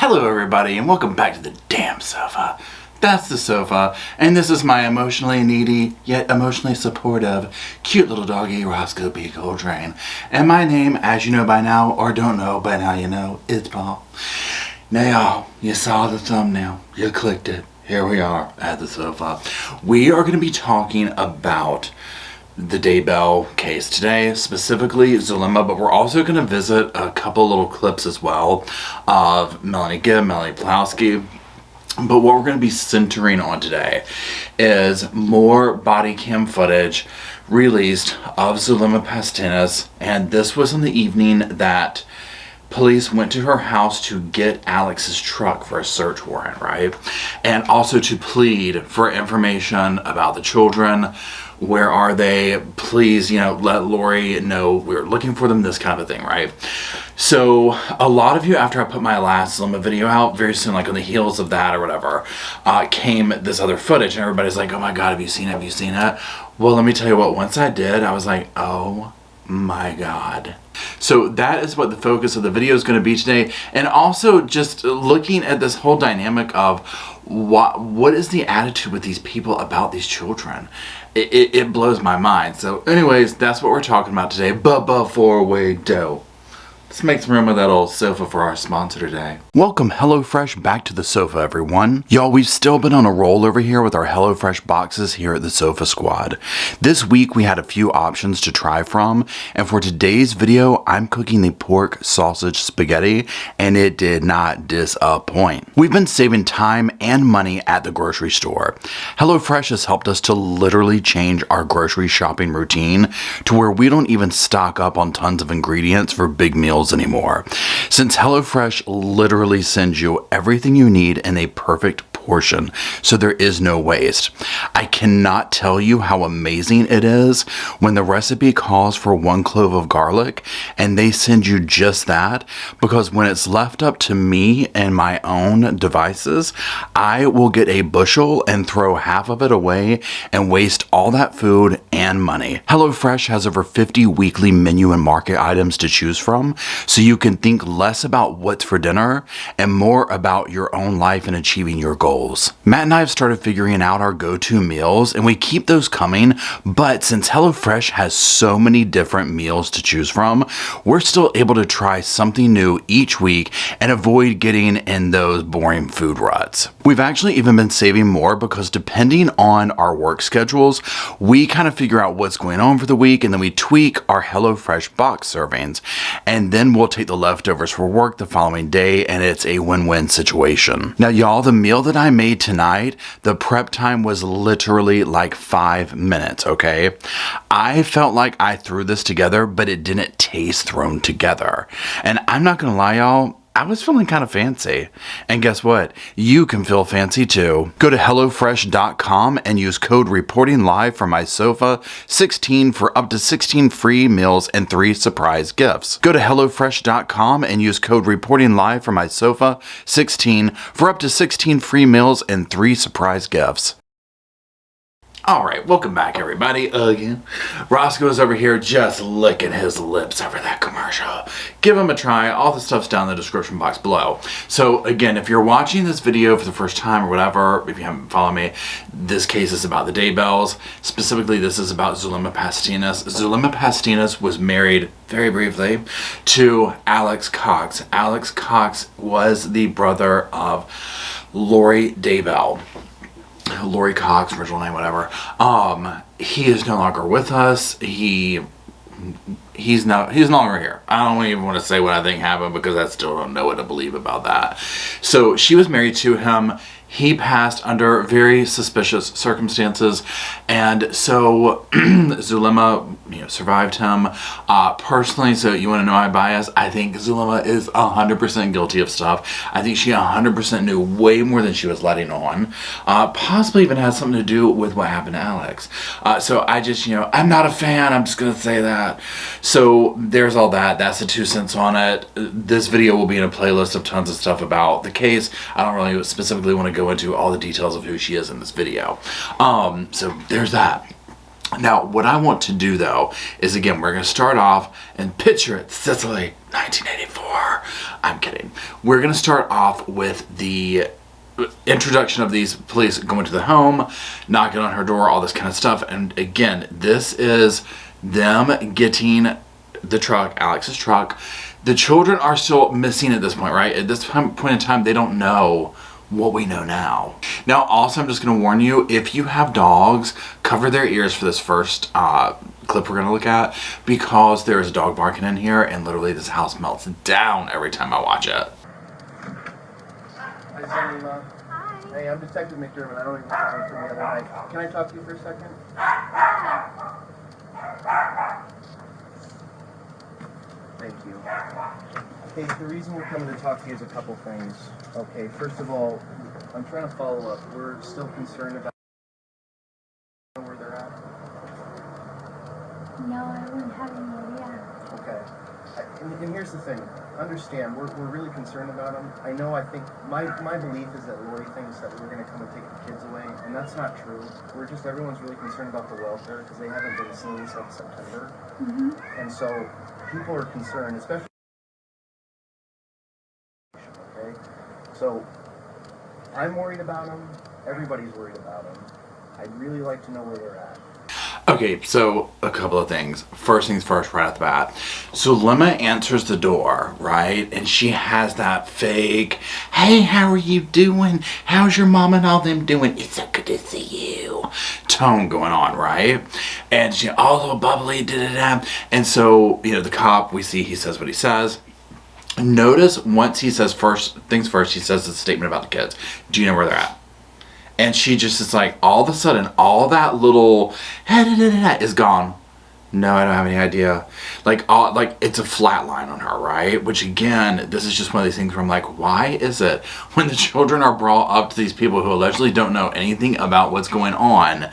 Hello everybody and welcome back to the damn sofa. That's the sofa, and this is my emotionally needy, yet emotionally supportive, cute little doggy, Roscoe B. Coltrane. And my name, as you know by now, or don't know by now you know, is Paul. Now y'all, you saw the thumbnail, you clicked it. Here we are at the sofa. We are going to be talking about the Daybell case today, specifically Zulema, but we're also going to visit a couple little clips as well of Melanie Gibb, Melanie Pawlowski. But what we're going to be centering on today is more body cam footage released of Zulema Pastinas, and this was in the evening that police went to her house to get Alex's truck for a search warrant, right? And also to plead for information about the children. Where are they? Please, let Lori know we're looking for them, this kind of a thing, right? So a lot of you, after I put my last Zulema video out, very soon, like on the heels of that or whatever, came this other footage, and everybody's like, oh my God, have you seen it? Have you seen it? Well, let me tell you what, once I did, I was like, oh my God. So that is what the focus of the video is going to be today, and also just looking at this whole dynamic of what is the attitude with these people about these children. It blows my mind. So anyways, that's what we're talking about today. But before we do, let's make some room with that old sofa for our sponsor today. Welcome HelloFresh back to the sofa, everyone. Y'all, we've still been on a roll over here with our HelloFresh boxes here at the Sofa Squad. This week we had a few options to try from, and for today's video, I'm cooking the pork sausage spaghetti, and it did not disappoint. We've been saving time and money at the grocery store. HelloFresh has helped us to literally change our grocery shopping routine to where we don't even stock up on tons of ingredients for big meals anymore, since HelloFresh literally sends you everything you need in a perfect portion, so there is no waste. I cannot tell you how amazing it is when the recipe calls for 1 clove of garlic and they send you just that, because when it's left up to me and my own devices, I will get a bushel and throw half of it away and waste all that food and money. HelloFresh has over 50 weekly menu and market items to choose from, so you can think less about what's for dinner and more about your own life and achieving your goals. Matt and I have started figuring out our go-to meals, and we keep those coming, but since HelloFresh has so many different meals to choose from, we're still able to try something new each week and avoid getting in those boring food ruts. We've actually even been saving more because depending on our work schedules, we kind of figure out what's going on for the week, and then we tweak our HelloFresh box servings, and then we'll take the leftovers for work the following day, and it's a win-win situation. Now y'all, the meal that I made tonight, the prep time was literally like 5 minutes, okay? I felt like I threw this together, but it didn't taste thrown together. And I'm not gonna lie, y'all, I was feeling kind of fancy. And guess what? You can feel fancy too. Go to HelloFresh.com and use code ReportingLiveFromMySofa 16 for up to 16 free meals and 3 surprise gifts. Go to HelloFresh.com and use code ReportingLiveFromMySofa 16 for up to 16 free meals and 3 surprise gifts. Alright, welcome back everybody again. Roscoe's over here just licking his lips over that commercial. Give him a try. All the stuff's down in the description box below. So again, if you're watching this video for the first time or whatever, if you haven't followed me, this case is about the Daybells. Specifically, this is about Zulema Pastinas. Zulema Pastinas was married, very briefly, to Alex Cox. Alex Cox was the brother of Lori Daybell. Lori Cox, original name, whatever. He is no longer with us. He's no longer here. I don't even want to say what I think happened because I still don't know what to believe about that. So she was married to him. He passed under very suspicious circumstances, and so Zulema, survived him. Personally, so you want to know my bias, I think Zulema is 100% guilty of stuff. I think she 100% knew way more than she was letting on. Possibly even has something to do with what happened to Alex. So I just, I'm not a fan. I'm just gonna say that. So there's all that. That's the 2 cents on it. This video will be in a playlist of tons of stuff about the case. I don't really specifically want to go into all the details of who she is in this video. So there's that. Now, what I want to do, though, is, again, we're going to start off and picture it, Sicily, 1984. I'm kidding. We're going to start off with the introduction of these police going to the home, knocking on her door, all this kind of stuff. And, again, this is them getting the truck, Alex's truck. The children are still missing at this point, right? At this point in time, they don't know what we know now. Now, also, I'm just going to warn you, if you have dogs, cover their ears for this first clip we're going to look at, because there is a dog barking in here, and literally this house melts down every time I watch it. Hi, Zulema. Hi. Hey, I'm Detective McDermott. I don't even know from the other night. Can I talk to you for a second? Thank you. Okay, the reason we're coming to talk to you is a couple things. Okay, first of all, I'm trying to follow up. We're still concerned about where they're at. No, I wouldn't have any idea. Okay. And here's the thing. Understand, we're really concerned about them. I think, my belief is that Lori thinks that we're going to come and take the kids away, and that's not true. Everyone's really concerned about the welfare, because they haven't been seen since September. Mm-hmm. And so, people are concerned, especially. Okay? So, I'm worried about them. Everybody's worried about them. I'd really like to know where they're at. Okay, so a couple of things. First things first, right off the bat. Zulema answers the door, right? And she has that fake, hey, how are you doing? How's your mom and all them doing? It's so good to see you tone going on, right? And she all little bubbly, da-da-da. And so, the cop, we see he says what he says. Notice once he says first things first, he says a statement about the kids. Do you know where they're at? And she just is like, all of a sudden, all that little is gone. No, I don't have any idea. Like it's a flat line on her, right? Which again, this is just one of these things where I'm like, why is it when the children are brought up to these people who allegedly don't know anything about what's going on,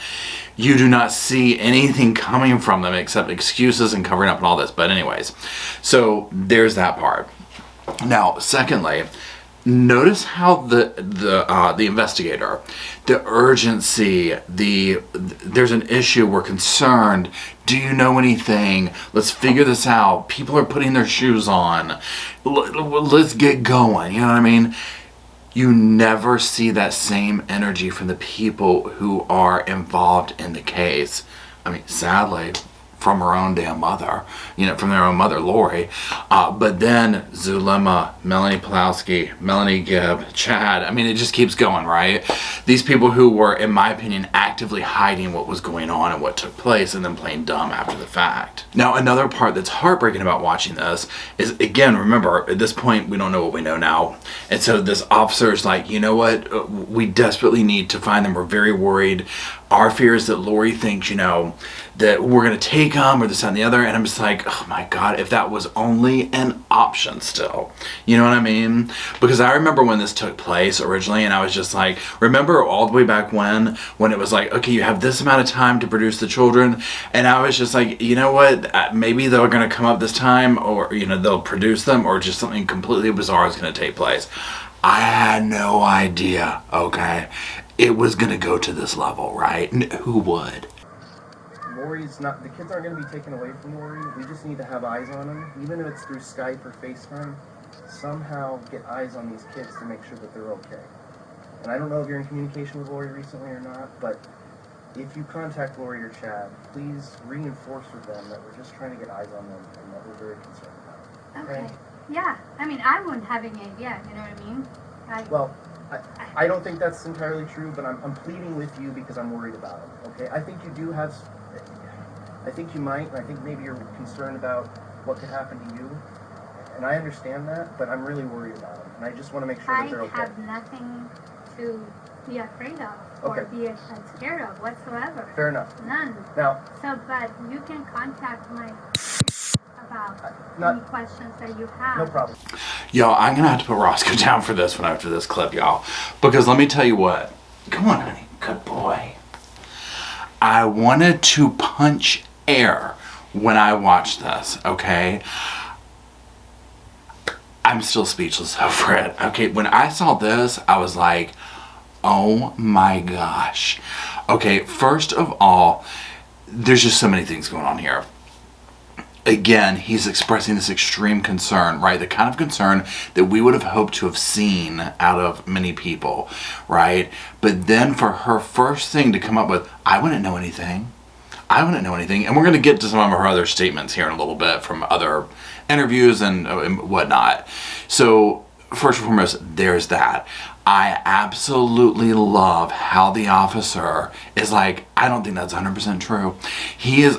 you do not see anything coming from them except excuses and covering up and all this. But anyways, so there's that part. Now, secondly, notice how the investigator, the urgency, there's an issue, we're concerned, do you know anything, let's figure this out, people are putting their shoes on, let's get going, you know what I mean? You never see that same energy from the people who are involved in the case. I mean, sadly, from her own damn mother, from their own mother, Lori. But then Zulema, Melanie Pawlowski, Melanie Gibb, Chad, I mean, it just keeps going, right? These people who were, in my opinion, actively hiding what was going on and what took place and then playing dumb after the fact. Now, another part that's heartbreaking about watching this is, again, remember, at this point, we don't know what we know now. And so this officer is like, you know what? We desperately need to find them. We're very worried. Our fear is that Lori thinks, that we're going to take them or this and the other. And I'm just like, oh my God, if that was only an option still. You know what I mean? Because I remember when this took place originally, and I was just like, remember all the way back when it was like, okay, you have this amount of time to produce the children. And I was just like, you know what? Maybe they're going to come up this time, or, they'll produce them, or just something completely bizarre is going to take place. I had no idea, okay? It was going to go to this level, right? Who would? The kids aren't going to be taken away from Lori. We just need to have eyes on them, even if it's through Skype or FaceTime. Somehow get eyes on these kids to make sure that they're okay. And I don't know if you're in communication with Lori recently or not, but if you contact Lori or Chad, please reinforce with them that we're just trying to get eyes on them and that we're very concerned about them. Okay. Yeah. I mean, I wouldn't have any idea. You know what I mean? I don't think that's entirely true, but I'm pleading with you because I'm worried about them. Okay. I think you might, and I think maybe you're concerned about what could happen to you, and I understand that, but I'm really worried about them, and I just want to make sure that they're okay. I have nothing to be afraid of or be scared of whatsoever. Fair enough. None. Now, but you can contact my about any questions that you have. No problem. Y'all, I'm going to have to put Roscoe down for this one after this clip, y'all, because let me tell you what. Come on, honey. Good boy. I wanted to punch air when I watched this, okay? I'm still speechless over it. Okay, when I saw this, I was like, oh my gosh. Okay, first of all, there's just so many things going on here. Again, he's expressing this extreme concern, right? The kind of concern that we would have hoped to have seen out of many people, right? But then for her first thing to come up with, I wouldn't know anything. I wouldn't know anything. And we're going to get to some of her other statements here in a little bit from other interviews and whatnot. So first and foremost, there's that. I absolutely love how the officer is like, I don't think that's 100% true.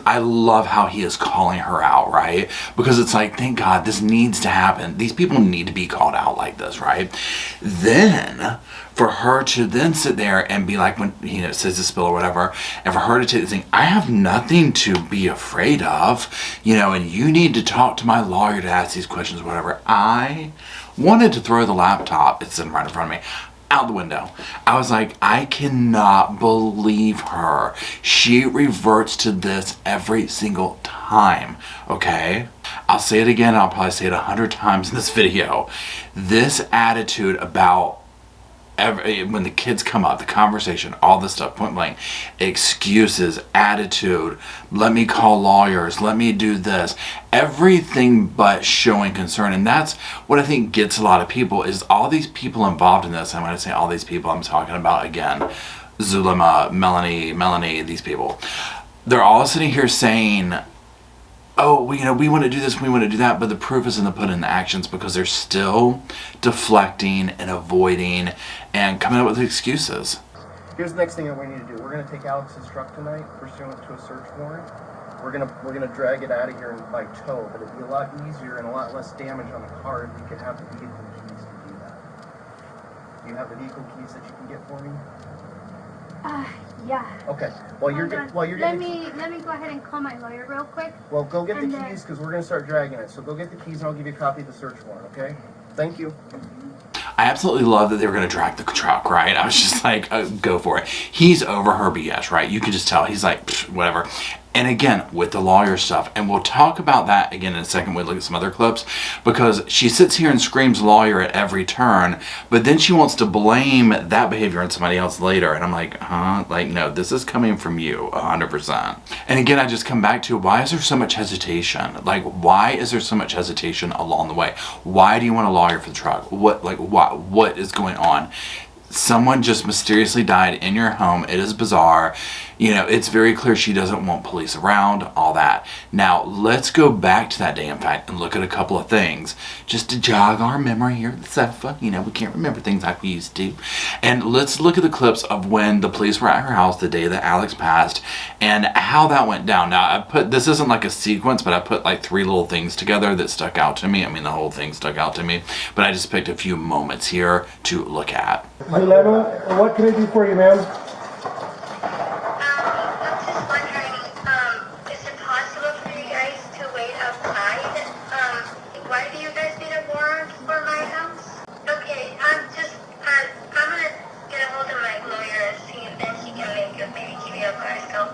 I love how he is calling her out, right? Because it's like, thank God, this needs to happen. These people need to be called out like this, right? Then, for her to then sit there and be like, when, says the spill or whatever, and for her to take this thing, I have nothing to be afraid of, and you need to talk to my lawyer to ask these questions or whatever. I wanted to throw the laptop, it's sitting right in front of me, out the window. I was like, I cannot believe her. She reverts to this every single time, okay? I'll say it again, I'll probably say it 100 times in this video. This attitude about when the kids come up, the conversation, all this stuff, point blank, excuses, attitude, let me call lawyers, let me do this, everything but showing concern. And that's what I think gets a lot of people, is all these people involved in this. And when I say all these people, I'm talking about, again, Zulema, Melanie, these people. They're all sitting here saying, oh, we want to do this, we want to do that, but the proof is in the pudding, in the actions, because they're still deflecting and avoiding and coming up with excuses. Here's the next thing that we need to do. We're going to take Alex's truck tonight, pursuant to a search warrant. We're gonna drag it out of here by tow, but it'd be a lot easier and a lot less damage on the car if you could have the vehicle keys to do that. Do you have the vehicle keys that you can get for me? Yeah. Okay. While you're let me go ahead and call my lawyer real quick. Well, go get the keys, because we're gonna start dragging it. So go get the keys and I'll give you a copy of the search warrant, okay? Thank you. I absolutely love that they were going to drag the truck, right? I was just like, go for it. He's over her BS, right? You can just tell. He's like, whatever. And again, with the lawyer stuff, and we'll talk about that again in a second when we look at some other clips, because she sits here and screams lawyer at every turn, but then she wants to blame that behavior on somebody else later. And I'm like, like, no, this is coming from you 100%. And again, I just come back to, why is there so much hesitation? Like, why is there so much hesitation along the way? Why do you want a lawyer for the truck? What is going on? Someone just mysteriously died in your home. It is bizarre. It's very clear she doesn't want police around, all that. Now, let's go back to that day, in fact, and look at a couple of things just to jog our memory here at the sofa. We can't remember things like we used to. And let's look at the clips of when the police were at her house the day that Alex passed and how that went down. Now, this isn't like a sequence, but I put like 3 little things together that stuck out to me. I mean, the whole thing stuck out to me, but I just picked a few moments here to look at. Zulema, what can I do for you, ma'am? I'm just wondering, is it possible for you guys to wait outside? Why do you guys need a warrant for my house? Okay, I'm gonna get a hold of my lawyer and see if he can maybe give you a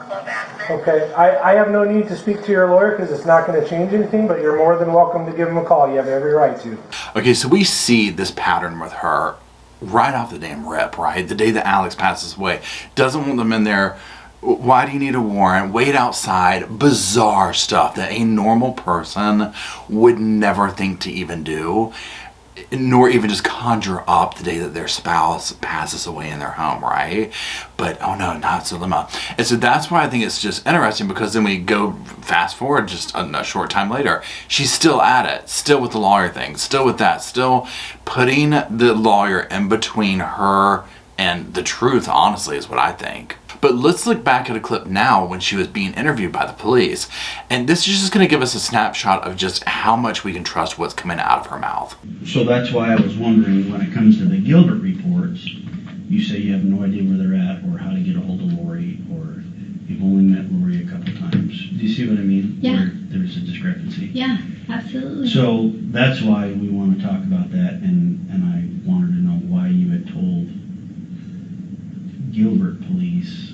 call back then. Okay, I have no need to speak to your lawyer because it's not going to change anything, but you're more than welcome to give him a call. You have every right to. Okay, so we see this pattern with her right off the damn rip, right? The day that Alex passes away. Doesn't want them in there. Why do you need a warrant? Wait outside. Bizarre stuff that a normal person would never think to even do, nor even just conjure up the day that their spouse passes away in their home, right? But, oh no, not Zulema. And so that's why I think it's just interesting, because then we go fast forward just a short time later. She's still at it, still with the lawyer thing, still with that, still putting the lawyer in between her and the truth, honestly, is what I think. But let's look back at a clip now when she was being interviewed by the police. And this is just going to give us a snapshot of just how much we can trust what's coming out of her mouth. So that's why I was wondering, when it comes to the Gilbert reports, you say you have no idea where they're at or how to get a hold of Lori, or you've only met Lori a couple times. Do you see what I mean? Yeah. Where there's a discrepancy. Yeah, absolutely. So that's why we want to talk about that, and I wanted to know why you had told Gilbert police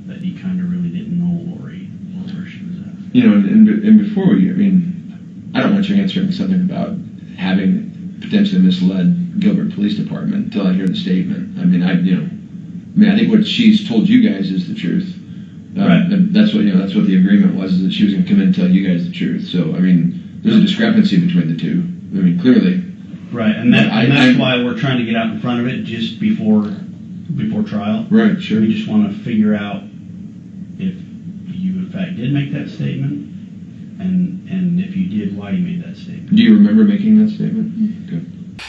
that you kind of really didn't know Lori or where she was at. And before I don't want you answering something about having potentially misled Gilbert Police Department until I hear the statement. I think what she's told you guys is the truth. Right. And that's what the agreement was, is that she was going to come in and tell you guys the truth. So I mean, there's a discrepancy between the two. I mean, clearly. Right, and that's why we're trying to get out in front of it just before trial. Right. Sure. We just want to figure out if you in fact did make that statement, and if you did, why you made that statement. Do you remember making that statement? Okay.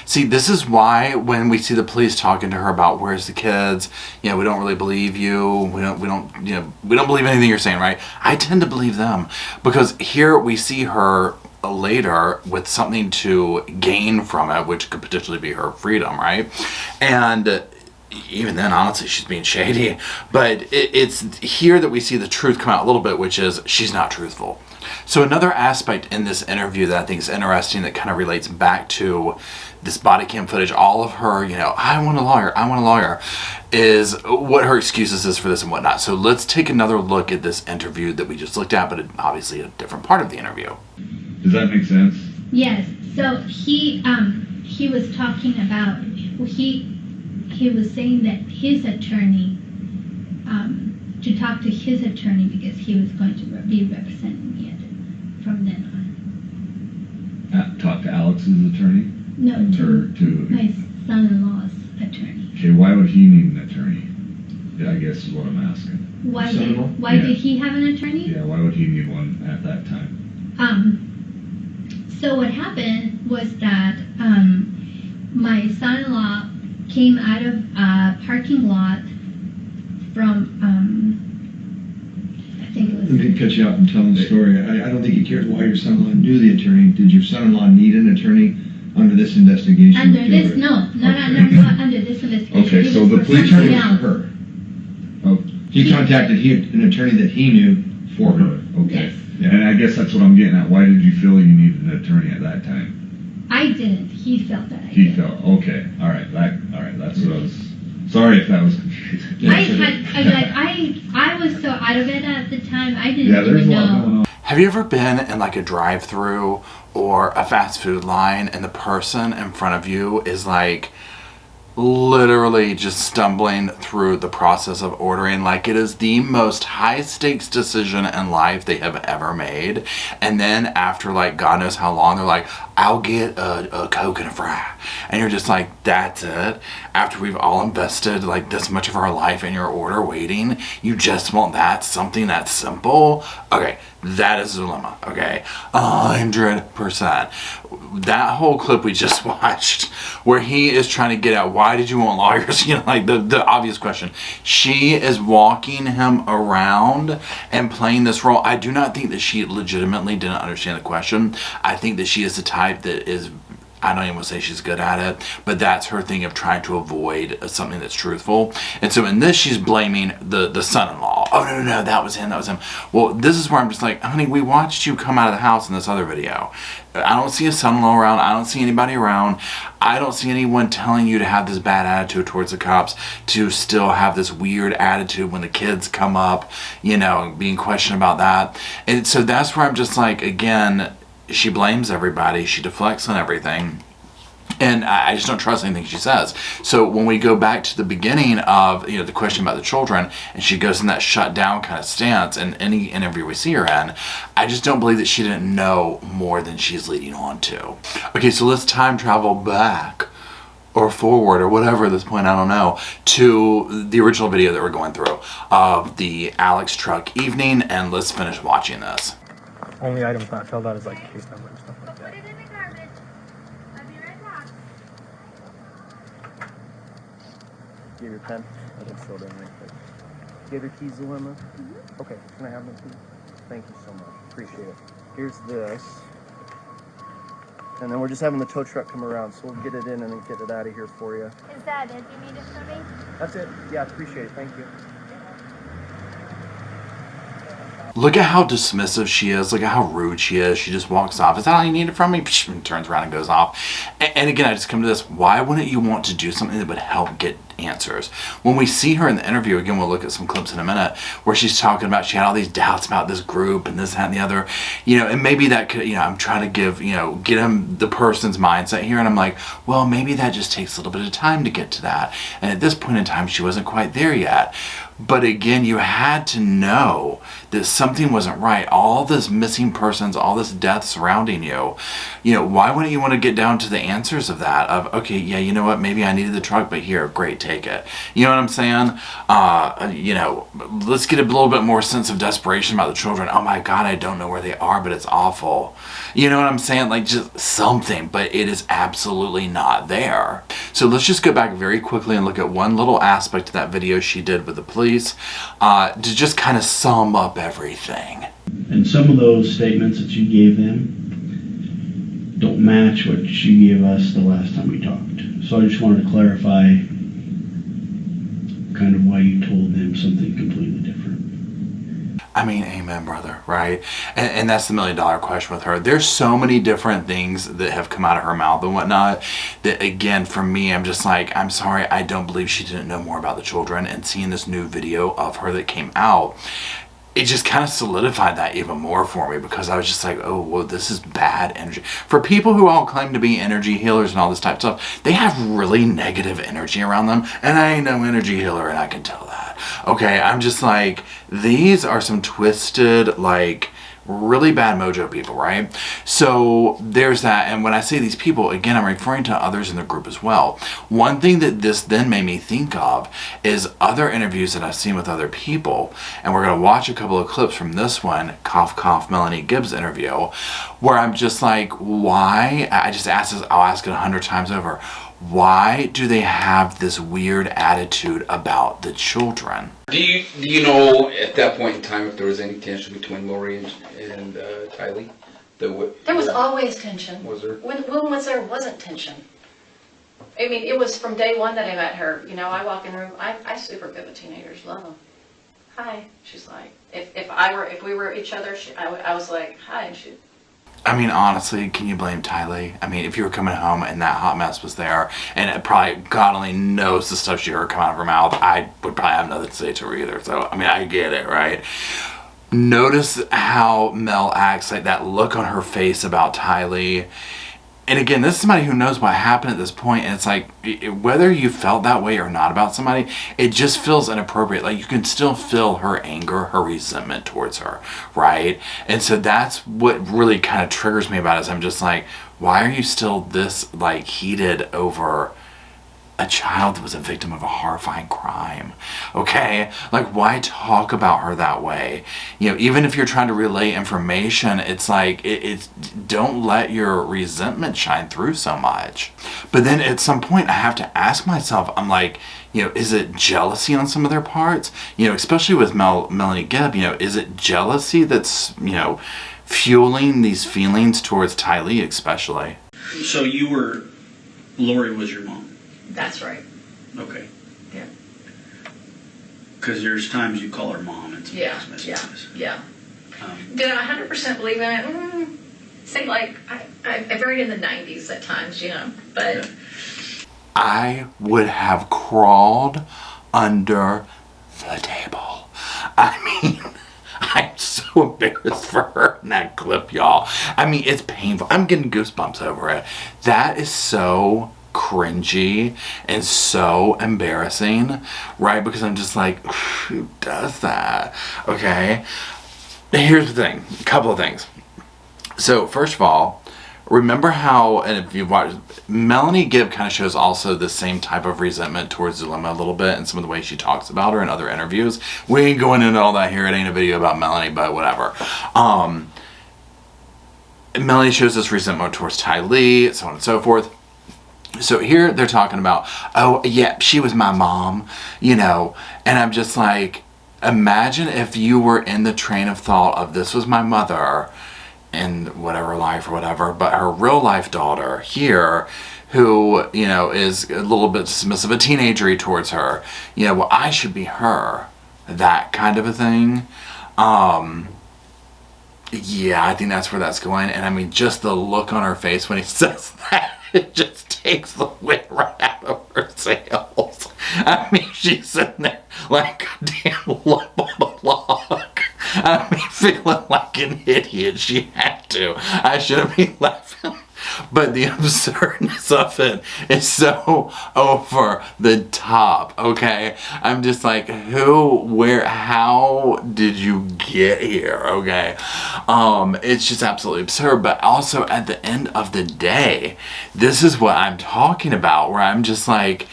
See, this is why when we see the police talking to her about where's the kids, we don't really believe you. We don't believe anything you're saying, right? I tend to believe them because here we see her later with something to gain from it, which could potentially be her freedom, right? And even then, honestly, she's being shady. But it's here that we see the truth come out a little bit, which is she's not truthful. So another aspect in this interview that I think is interesting that kind of relates back to this body cam footage, all of her, I want a lawyer, is what her excuses is for this and whatnot. So let's take another look at this interview that we just looked at, but obviously a different part of the interview. Does that make sense? Yes. So he was talking about, he was saying that his attorney, to talk to his attorney because he was going to be representing me from then on. Talk to Alex's attorney? No, to my son-in-law's attorney. Okay, why would he need an attorney? I guess is what I'm asking. Why Yeah. did he have an attorney? Yeah, why would he need one at that time? So what happened was that my son-in-law came out of a parking lot from, I think it was... Let me cut you off and tell the story. I don't think he cares why your son-in-law knew the attorney. Did your son-in-law need an attorney under this investigation? Under this, no, not under this investigation. Okay, so the police attorney was for her. Oh, he contacted an attorney that he knew for her. Okay. Yes. Yeah, and I guess that's what I'm getting at. Why did you feel you needed an attorney at that time? I didn't. He felt that I He did. felt, okay, all right, that's what I was, sorry if that was confusing. I was so out of it at the time, I didn't Yeah, there's even a lot know. going on. Have you ever been in like a drive-through or a fast food line and the person in front of you is like literally just stumbling through the process of ordering like it is the most high-stakes decision in life they have ever made, and then after like God knows how long they're like, I'll get a Coke and a fry, and you're just like, that's it? After we've all invested like this much of our life in your order waiting, you just want that, something that simple? Okay, that is Zulema, okay? 100%. That whole clip we just watched where he is trying to get at, why did you want lawyers? Like the obvious question. She is walking him around and playing this role. I do not think that she legitimately didn't understand the question. I think that she is the type that is, I don't even want to say she's good at it, but that's her thing of trying to avoid something that's truthful. And so in this, she's blaming the son-in-law. Oh, no, that was him. Well, this is where I'm just like, honey, we watched you come out of the house in this other video. I don't see a son-in-law around. I don't see anybody around. I don't see anyone telling you to have this bad attitude towards the cops, to still have this weird attitude when the kids come up, being questioned about that. And so that's where I'm just like, again, she blames everybody. She deflects on everything. And I just don't trust anything she says. So when we go back to the beginning of the question about the children, and she goes in that shut down kind of stance in any interview we see her in, I just don't believe that she didn't know more than she's leading on to. Okay, so let's time travel back or forward or whatever at this point, I don't know, to the original video that we're going through of the Alex truck evening, and let's finish watching this. Only items not filled out is like case number and stuff like that. Put it in the garbage. I'll be right back. Do you have your pen? I can fill it in right quick. Do you have your keys, Zulema? Mm-hmm. Okay, can I have them, please? Thank you so much. Appreciate it. Here's this. And then we're just having the tow truck come around, so we'll get it in and then get it out of here for you. Is that it? You need it for me? That's it. Yeah, appreciate it. Thank you. Look at how dismissive she is. Look at how rude she is. She just walks off. Is that all you needed from me? Psh, and turns around and goes off. And again, I just come to this. Why wouldn't you want to do something that would help get answers? When we see her in the interview, again, we'll look at some clips in a minute, where she's talking about she had all these doubts about this group and this, that, and the other. And maybe that could, I'm trying to give, get him the person's mindset here. And I'm like, well, maybe that just takes a little bit of time to get to that. And at this point in time, she wasn't quite there yet. But again, you had to know that something wasn't right. All this missing persons, all this death surrounding you. You know, why wouldn't you want to get down to the answers of that? Of, okay, yeah, you know what? Maybe I needed the truck, but here, great, take it. You know what I'm saying? You know, let's get a little bit more sense of desperation about the children. Oh my God, I don't know where they are, but it's awful. You know what I'm saying? Like just something, but it is absolutely not there. So let's just go back very quickly and look at one little aspect of that video she did with the police to just kind of sum up everything. And some of those statements that you gave them don't match what you gave us the last time we talked. So I just wanted to clarify kind of why you told them something completely different. I mean, amen, brother, right? And that's the $1 million question with her. There's so many different things that have come out of her mouth and whatnot that, again, for me, I'm just like, I'm sorry, I don't believe she didn't know more about the children. And seeing this new video of her that came out, it just kind of solidified that even more for me, because I was just like, oh, well, this is bad energy. For people who all claim to be energy healers and all this type of stuff, they have really negative energy around them. And I ain't no energy healer, and I can tell that. Okay, I'm just like, these are some twisted, like, really bad mojo people, right? So there's that. And when I say these people, again, I'm referring to others in the group as well. One thing that this then made me think of is other interviews that I've seen with other people. And we're going to watch a couple of clips from this one, cough, cough, Melanie Gibb's interview, where I'm just like, why? I just asked this, I'll ask it 100 times over. Why do they have this weird attitude about the children? Do you know at that point in time if there was any tension between Lori and Tylee? There was always tension. Was there? When wasn't tension? I mean, it was from day one that I met her. You know, I walk in the room. I super good with teenagers. Love them. Hi. She's like, if we were each other, I was like, hi. And she. I mean, honestly, can you blame Tylee? I mean, if you were coming home and that hot mess was there, and it probably, God only knows the stuff she heard come out of her mouth, I would probably have nothing to say to her either. So, I mean, I get it, right? Notice how Mel acts, like that look on her face about Tylee. And again, this is somebody who knows what happened at this point, and it's like, whether you felt that way or not about somebody, it just feels inappropriate. Like, you can still feel her anger, her resentment towards her, right? And so that's what really kind of triggers me about it, is I'm just like, why are you still this, like, heated over a child that was a victim of a horrifying crime? Okay, like, why talk about her that way? You know, even if you're trying to relay information, it's like, it's don't let your resentment shine through so much. But then at some point I have to ask myself, I'm like, you know, is it jealousy on some of their parts? You know, especially with Melanie Gibb, you know, is it jealousy that's, you know, fueling these feelings towards Tylee especially? So Lori was your mom? That's right. Okay. Yeah. Because there's times you call her mom and some Yeah. text messages. Yeah. Did I 100% believe in it? Say like I varied in the 90s at times, you know, but. I would have crawled under the table. I mean, I'm so embarrassed for her in that clip, y'all. I mean, it's painful. I'm getting goosebumps over it. That is so cringy and so embarrassing, right? Because I'm just like, who does that? Okay, here's the thing, a couple of things. So first of all, remember how, and if you've watched, Melanie Gibb kind of shows also the same type of resentment towards Zulema a little bit, and some of the way she talks about her in other interviews. We ain't going into all that here. It ain't a video about Melanie, but whatever. Melanie shows this resentment towards Tylee, so on and so forth. So here they're talking about, oh yeah, she was my mom, you know, and I'm just like, imagine if you were in the train of thought of this was my mother in whatever life or whatever, but her real life daughter here, who, you know, is a little bit dismissive, a teenager towards her, you know, well, I should be her, that kind of a thing. Yeah, I think that's where that's going. And I mean, just the look on her face when he says that, it just takes the wind right out of her sails. I mean, she's sitting there like a damn lump on a log. I mean, feeling like an idiot. She had to. I shouldn't be laughing. but the absurdness of it is so over the top, okay? I'm just like, who, where, how did you get here, okay? It's just absolutely absurd, but also at the end of the day, this is what I'm talking about, where I'm just like,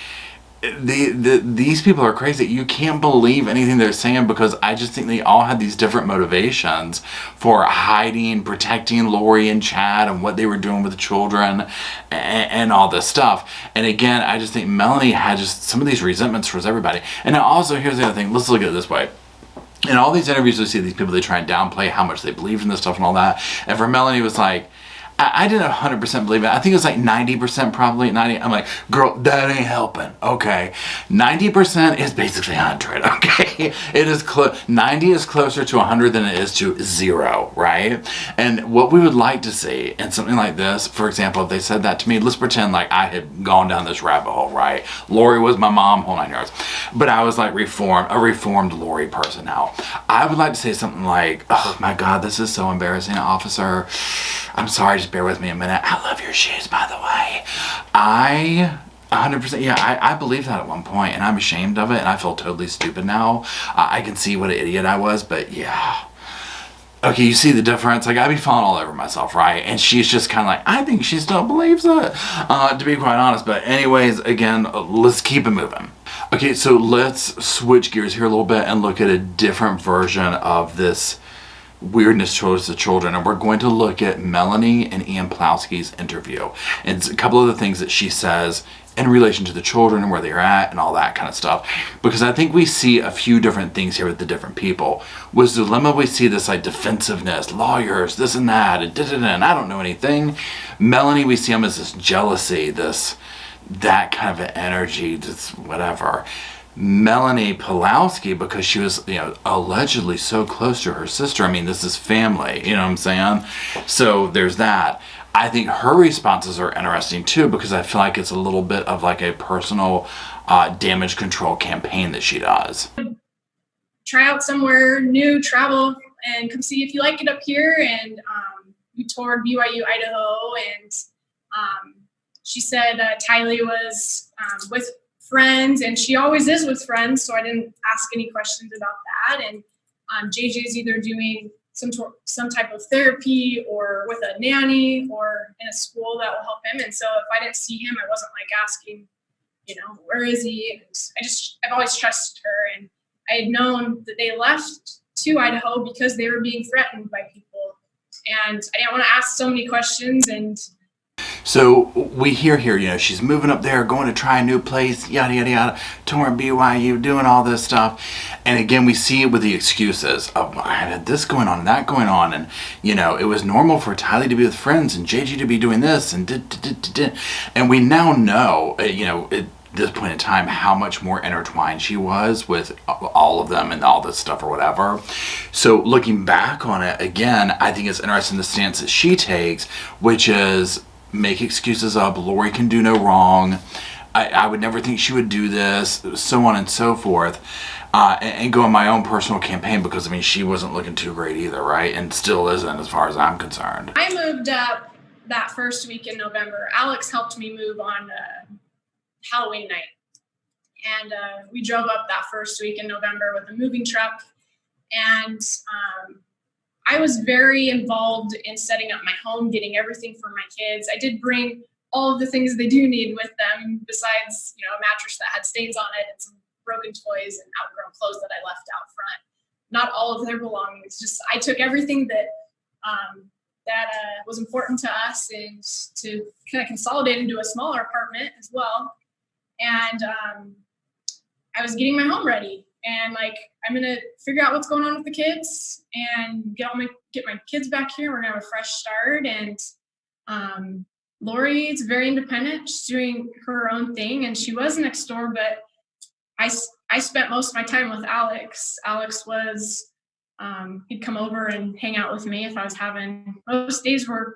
these people are crazy. You can't believe anything they're saying, because I just think they all had these different motivations for hiding, protecting Lori and Chad and what they were doing with the children and all this stuff. And again, I just think Melanie had just some of these resentments towards everybody. And now also, here's the other thing. Let's look at it this way. In all these interviews, we see these people, they try and downplay how much they believed in this stuff and all that. And for Melanie, it was like, I didn't 100% believe it. I think it was like 90% probably. 90. I'm like, girl, that ain't helping. Okay. 90% is basically 100. Okay. It is 90 is closer to 100 than it is to 0, right? And what we would like to see in something like this, for example, if they said that to me, let's pretend like I had gone down this rabbit hole, right? Lori was my mom, whole 9 yards. But I was like a reformed Lori person now. I would like to say something like, oh my God, this is so embarrassing, officer. I'm sorry, just bear with me a minute. I love your shoes, by the way. I 100%, yeah, I believed that at one point, and I'm ashamed of it, and I feel totally stupid now. I can see what an idiot I was, but yeah. Okay, you see the difference? Like, I'd be falling all over myself, right? And she's just kind of like, I think she still believes it, to be quite honest. But anyways, again, let's keep it moving. Okay, so let's switch gears here a little bit and look at a different version of this weirdness towards the children, and we're going to look at Melanie and Ian Pawlowski's interview and a couple of the things that she says in relation to the children and where they're at and all that kind of stuff, because I think we see a few different things here with the different people. With Zulema, we see this like defensiveness, lawyers, this and that, and I don't know anything. Melanie, we see him as this jealousy, that kind of an energy, just whatever. Melanie Pawlowski, because she was, allegedly so close to her sister. I mean, this is family, you know what I'm saying? So there's that. I think her responses are interesting too, because I feel like it's a little bit of like a personal damage control campaign that she does. Try out somewhere new, travel, and come see if you like it up here. And we toured BYU, Idaho, and she said Tylee was with friends, and she always is with friends, so I didn't ask any questions about that. And JJ is either doing some type of therapy or with a nanny or in a school that will help him. And so if I didn't see him, I wasn't like asking, where is he? And I've always trusted her, and I had known that they left to Idaho because they were being threatened by people, and I didn't want to ask so many questions. And so we hear here, she's moving up there, going to try a new place, yada, yada, yada, touring BYU, doing all this stuff. And again, we see it with the excuses of, I had this going on and that going on. And, it was normal for Tylee to be with friends and JG to be doing this and And we now know, at this point in time, how much more intertwined she was with all of them and all this stuff or whatever. So looking back on it, again, I think it's interesting the stance that she takes, which is, make excuses up, Lori can do no wrong, I would never think she would do this, so on and so forth, and go on my own personal campaign, because she wasn't looking too great either, right? And still isn't, as far as I'm concerned. I moved up that first week in November. Alex helped me move on Halloween night, and we drove up that first week in November with a moving truck, and I was very involved in setting up my home, getting everything for my kids. I did bring all of the things they do need with them, besides, a mattress that had stains on it and some broken toys and outgrown clothes that I left out front. Not all of their belongings. Just I took everything that was important to us and to kind of consolidate into a smaller apartment as well. And I was getting my home ready. And I'm gonna figure out what's going on with the kids and get my kids back here. We're gonna have a fresh start. And Lori is very independent. She's doing her own thing, and she was next door. But I spent most of my time with Alex. Alex was he'd come over and hang out with me if I was having. Most days were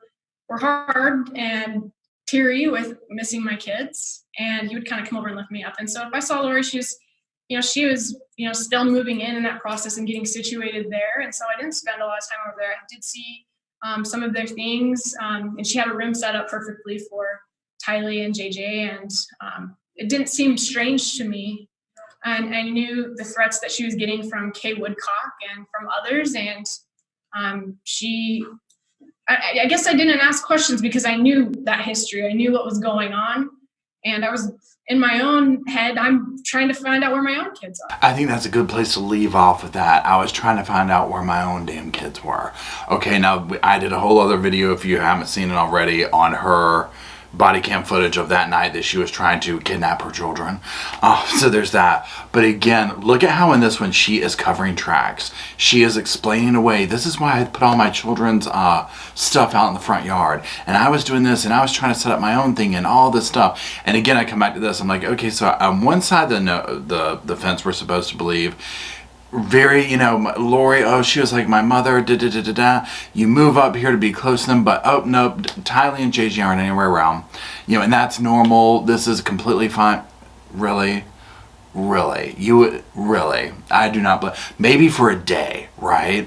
hard and teary with missing my kids, and he would kind of come over and lift me up. And so if I saw Lori, she was still moving in that process and getting situated there. And so I didn't spend a lot of time over there. I did see some of their things. And she had a room set up perfectly for Tylee and JJ, and it didn't seem strange to me. And I knew the threats that she was getting from Kay Woodcock and from others, and I guess I didn't ask questions because I knew that history. I knew what was going on, and I was in my own head, I'm trying to find out where my own kids are. I think that's a good place to leave off with that. I was trying to find out where my own damn kids were. Okay, now I did a whole other video, if you haven't seen it already, on her body cam footage of that night that she was trying to kidnap her children. So there's that. But again, look at how in this one she is covering tracks. She is explaining away, this is why I put all my children's stuff out in the front yard. And I was doing this, and I was trying to set up my own thing and all this stuff. And again, I come back to this. I'm like, okay, so on one side of the fence we're supposed to believe, very, you know, Lori, oh, she was like my mother, you move up here to be close to them, but oh, no, Tylee and JJ aren't anywhere around, you know, and that's normal. This is completely fine. Really? I do not believe, maybe for a day, right?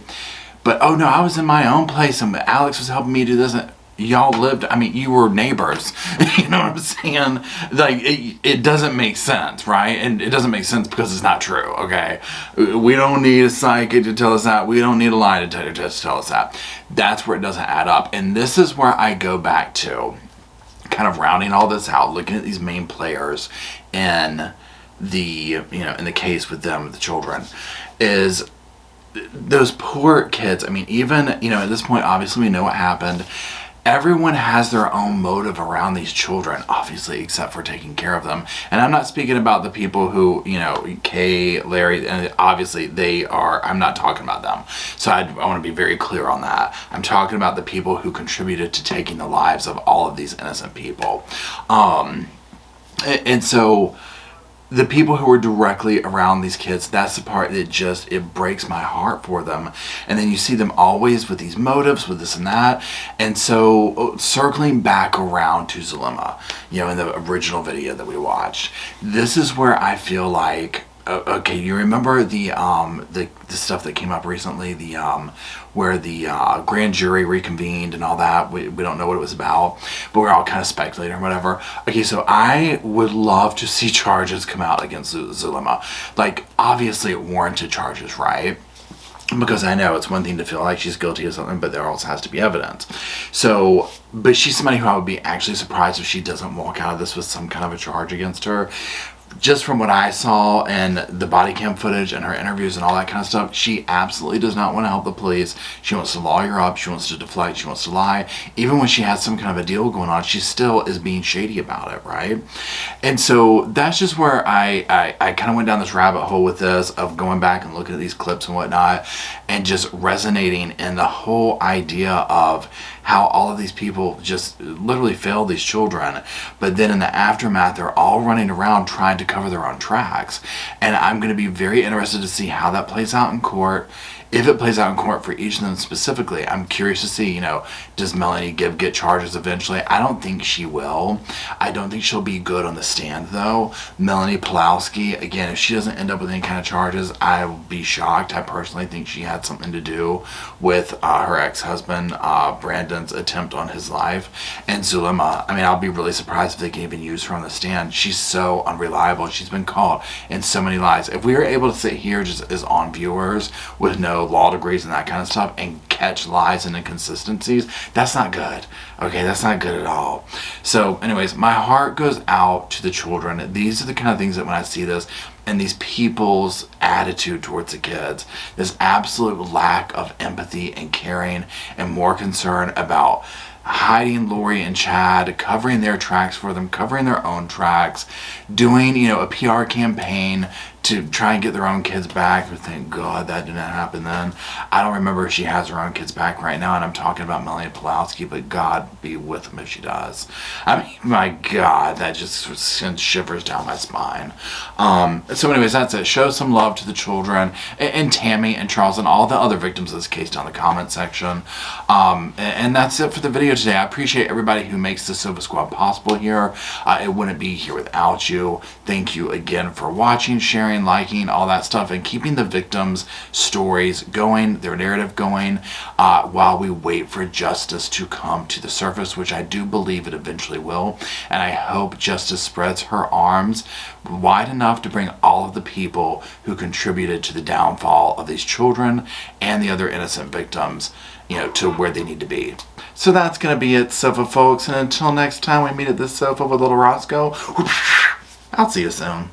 But oh no, I was in my own place and Alex was helping me do this, and y'all lived, I mean, you were neighbors. You know what I'm saying? Like, it doesn't make sense, right? And it doesn't make sense because it's not true, okay? We don't need a psychic to tell us that. We don't need a lie detector to tell us that. That's where it doesn't add up. And this is where I go back to, kind of rounding all this out, looking at these main players in the, you know, in the case with them, with the children, is those poor kids. I mean, even, you know, at this point, obviously we know what happened. Everyone has their own motive around these children, obviously, except for taking care of them. And I'm not speaking about the people who, you know, Kay, Larry, and obviously they are, I'm not talking about them. So I want to be very clear on that. I'm talking about the people who contributed to taking the lives of all of these innocent people. And so the people who were directly around these kids, that's the part that just, it breaks my heart for them. And then you see them always with these motives, with this and that. And so circling back around to Zulema, you know, in the original video that we watched, this is where I feel like, okay, you remember the stuff that came up recently, where the grand jury reconvened and all that. We don't know what it was about, but we're all kind of speculating or whatever. Okay, so I would love to see charges come out against Zulema. Like, obviously warranted charges, right? Because I know it's one thing to feel like she's guilty of something, but there also has to be evidence. So, but she's somebody who I would be actually surprised if she doesn't walk out of this with some kind of a charge against her. Just from what I saw and the body cam footage and her interviews and all that kind of stuff, she absolutely does not want to help the police. She wants to lawyer up. She wants to deflect. She wants to lie. Even when she has some kind of a deal going on, she still is being shady about it, right? And so that's just where I kind of went down this rabbit hole with this, of going back and looking at these clips and whatnot, and just resonating in the whole idea of how all of these people just literally failed these children, but then in the aftermath they're all running around trying to cover their own tracks. And I'm going to be very interested to see how that plays out in court. If it plays out in court for each of them specifically, I'm curious to see, you know, does Melanie Gibb get charges eventually? I don't think she will. I don't think she'll be good on the stand, though. Melanie Pawlowski, again, if she doesn't end up with any kind of charges, I will be shocked. I personally think she had something to do with her ex-husband, Brandon's attempt on his life. And Zulema, I mean, I'll be really surprised if they can even use her on the stand. She's so unreliable. She's been caught in so many lies. If we were able to sit here just as on viewers with no law degrees and that kind of stuff and catch lies and inconsistencies, that's not good. Okay, that's not good at all. So anyways, my heart goes out to the children. These are the kind of things that when I see this and these people's attitude towards the kids, this absolute lack of empathy and caring and more concern about hiding Lori and Chad, covering their tracks for them, covering their own tracks, doing, you know, a PR campaign to try and get their own kids back. But thank God that didn't happen then. I don't remember if she has her own kids back right now, and I'm talking about Melanie Pawlowski, but God be with them if she does. I mean, my God, that just sends shivers down my spine. So anyways, that's it. Show some love to the children, and Tammy and Charles and all the other victims of this case down in the comment section. And that's it for the video today. I appreciate everybody who makes the Sofa Squad possible here. It wouldn't be here without you. Thank you again for watching, sharing, sharing, liking, all that stuff, and keeping the victims' stories going, their narrative going, while we wait for justice to come to the surface, which I do believe it eventually will. And I hope justice spreads her arms wide enough to bring all of the people who contributed to the downfall of these children and the other innocent victims, to where they need to be. So that's going to be it, Sofa folks. And until next time we meet at this sofa with little Roscoe, I'll see you soon.